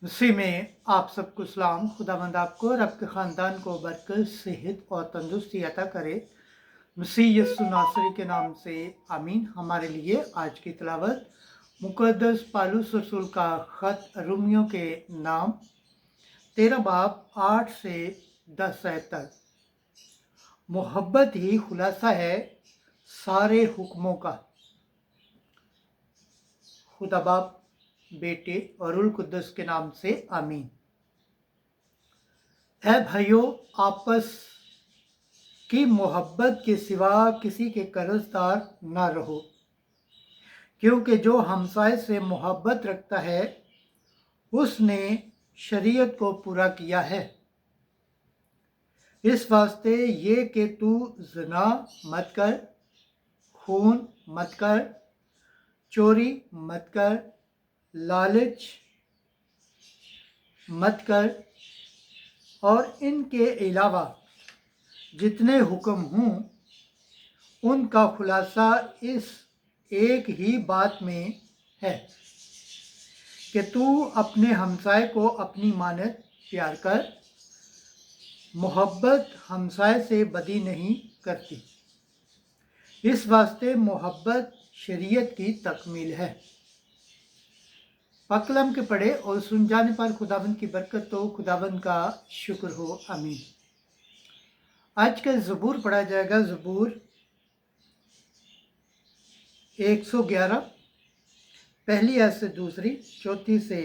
मसीह में आप सबको सलाम। खुदावंद आपको और आपके ख़ानदान को बरकत, सेहत और तंदुरुस्ती अता करे। मसीह यस्सु नासरी के नाम से आमीन। हमारे लिए आज की तिलावत मुक़द्दस पौलुस रसूल का ख़त रोमियों के नाम 13 बाब 8 से 10 आयत तक। मोहब्बत ही खुलासा है सारे हुक्मों का। खुदा बाप, बेटे और रूह कुद्दस के नाम से आमीन। ऐ भाइयों, आपस की मोहब्बत के सिवा किसी के कर्जदार ना रहो, क्योंकि जो हमसाए से मोहब्बत रखता है उसने शरीयत को पूरा किया है। इस वास्ते ये कि तू ज़िना मत कर, खून मत कर, चोरी मत कर, लालच मत कर और इनके अलावा जितने हुक्म हों उनका खुलासा इस एक ही बात में है कि तू अपने हमसाए को अपनी मानत प्यार कर। मोहब्बत हमसाए से बदी नहीं करती। इस वास्ते मोहब्बत शरीयत की तकमील है। पाकलाम के पढ़े और सुन जाने पर खुदावंद की बरकत तो खुदावंद का शुक्र हो, आमीन। आज का ज़बूर पढ़ा जाएगा, ज़बूर 111, पहली आयत से दूसरी, चौथी से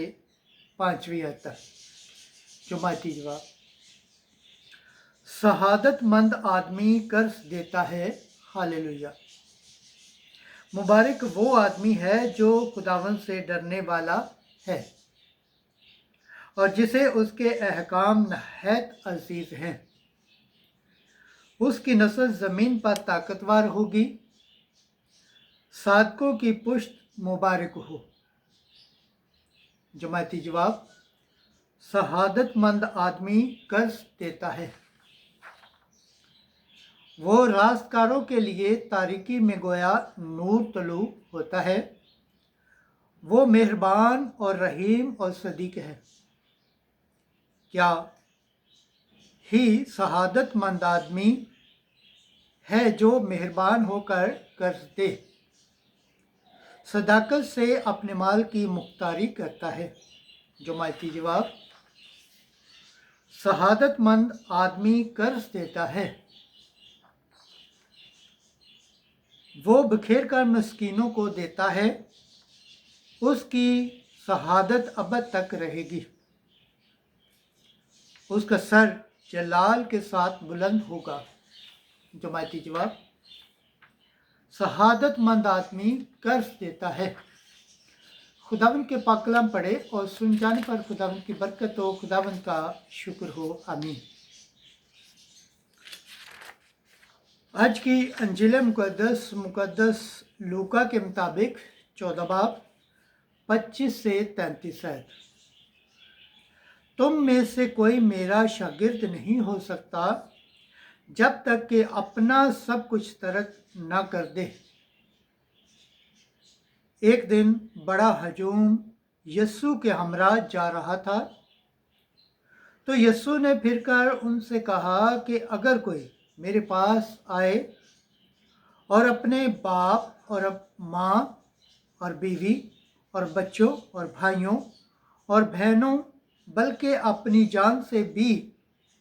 5वीं आयत तक। जुमाती जवाब। शहादतमंद आदमी कर्ज देता है, हालेलुया। मुबारक वो आदमी है जो खुदावंद से डरने वाला है और जिसे उसके अहकाम नहायत अजीज हैं। उसकी नस्ल ज़मीन पर ताकतवर होगी। सादकों की पुश्त मुबारक हो। जमाती जवाब। शहादतमंद आदमी कर्ज देता है। वो रास्तकारों के लिए तारीकी में गोया नूर तलू होता है। वो मेहरबान और रहीम और सदीक है। क्या ही शहादतमंद आदमी है जो मेहरबान होकर कर्ज दे, सदाकत से अपने माल की मुख्तारी करता है। जुमाती जवाब। शहादतमंद आदमी कर्ज देता है। वो बिखेर कर मस्कीनों को देता है। उसकी शहादत अबद तक रहेगी। उसका सर जलाल के साथ बुलंद होगा। जमाती जवाब। शहादतमंद आदमी कर्ज देता है। खुदावंद के पाक कलाम पढ़े और सुन जाने पर खुदावंद की बरकत हो, खुदावंद का शुक्र हो, आमीन। आज की अंजील मुकद्दस लूका के मुताबिक 14 बाब 25 से 33 है। तुम में से कोई मेरा शागिर्द नहीं हो सकता जब तक कि अपना सब कुछ तर्क ना कर दे। एक दिन बड़ा हजूम यस्सु के हमरा जा रहा था, तो यस्सु ने फिरकर उनसे कहा कि अगर कोई मेरे पास आए और अपने बाप और माँ और बीवी और बच्चों और भाइयों और बहनों बल्कि अपनी जान से भी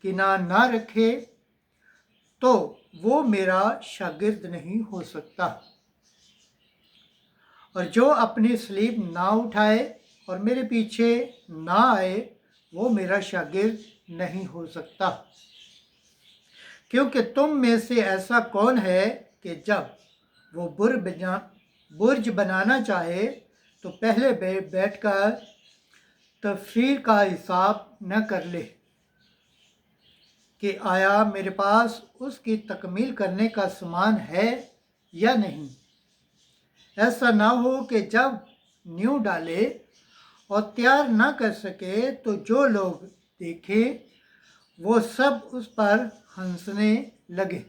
किनार ना रखे तो वो मेरा शागिर्द नहीं हो सकता। और जो अपनी सलीब ना उठाए और मेरे पीछे ना आए वो मेरा शागिर्द नहीं हो सकता। क्योंकि तुम में से ऐसा कौन है कि जब वो बुर्ज बनाना चाहे तो पहले बैठकर तफसीर का हिसाब न कर ले कि आया मेरे पास उसकी तकमील करने का सामान है या नहीं। ऐसा ना हो कि जब नींव डाले और तैयार ना कर सके तो जो लोग देखे वो सब उस पर हंसने लगे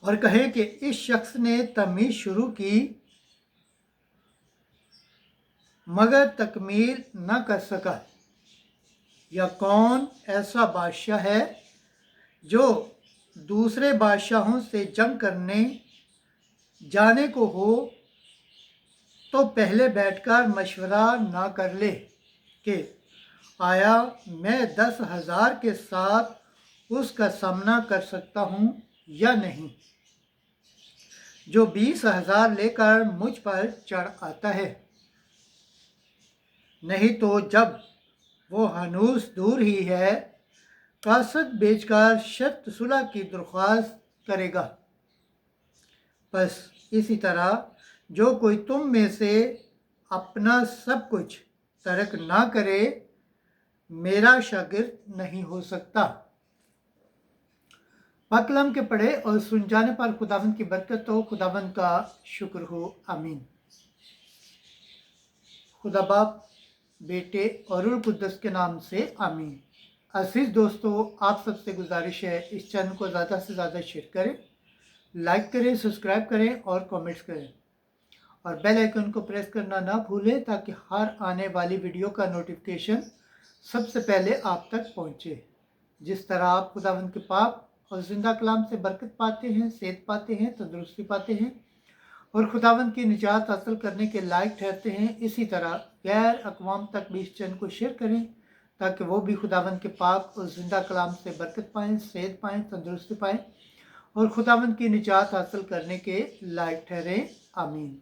और कहे कि इस शख्स ने तमीज़ शुरू की, मगर तकमील न कर सका। या कौन ऐसा बादशाह है जो दूसरे बादशाहों से जंग करने जाने को हो तो पहले बैठकर मशवरा ना कर ले कि आया मैं 10,000 के साथ उसका सामना कर सकता हूँ या नहीं, जो 20,000 लेकर मुझ पर चढ़ आता है। नहीं तो जब वो हनूस दूर ही है, कासद बेचकर शर्त सुलह की दरख्वास्त करेगा। बस इसी तरह जो कोई तुम में से अपना सब कुछ तर्क ना करे, मेरा शागिर्द नहीं हो सकता। पाक कलाम के पढ़े और सुन जाने पर खुदावंद की बरकत हो, खुदावंद का शुक्र हो। आमीन। खुदा बाप, बेटे और रूह कुद्दस के नाम से आमीन। अजीज दोस्तों, आप सबसे गुजारिश है इस चैनल को ज़्यादा से ज़्यादा शेयर करें, लाइक करें, सब्सक्राइब करें और कमेंट्स करें और बेल आइकन को प्रेस करना ना भूलें ताकि हर आने वाली वीडियो का नोटिफिकेशन सबसे पहले आप तक पहुंचे। जिस तरह आप खुदावंद के पाक और ज़िंदा कलाम से बरकत पाते हैं, सेहत पाते हैं, तंदुरुस्ती पाते हैं और खुदावंद की निजात हासिल करने के लायक ठहरते हैं, इसी तरह गैर अक़वाम तक भी इस चैनल को शेयर करें ताकि वो भी खुदावंद के पाक और ज़िंदा कलाम से बरकत पाएँ, सेहत पाएँ, तंदुरुस्ती पाएँ और खुदावंद की निजात हासिल करने के लायक ठहरें। आमीन।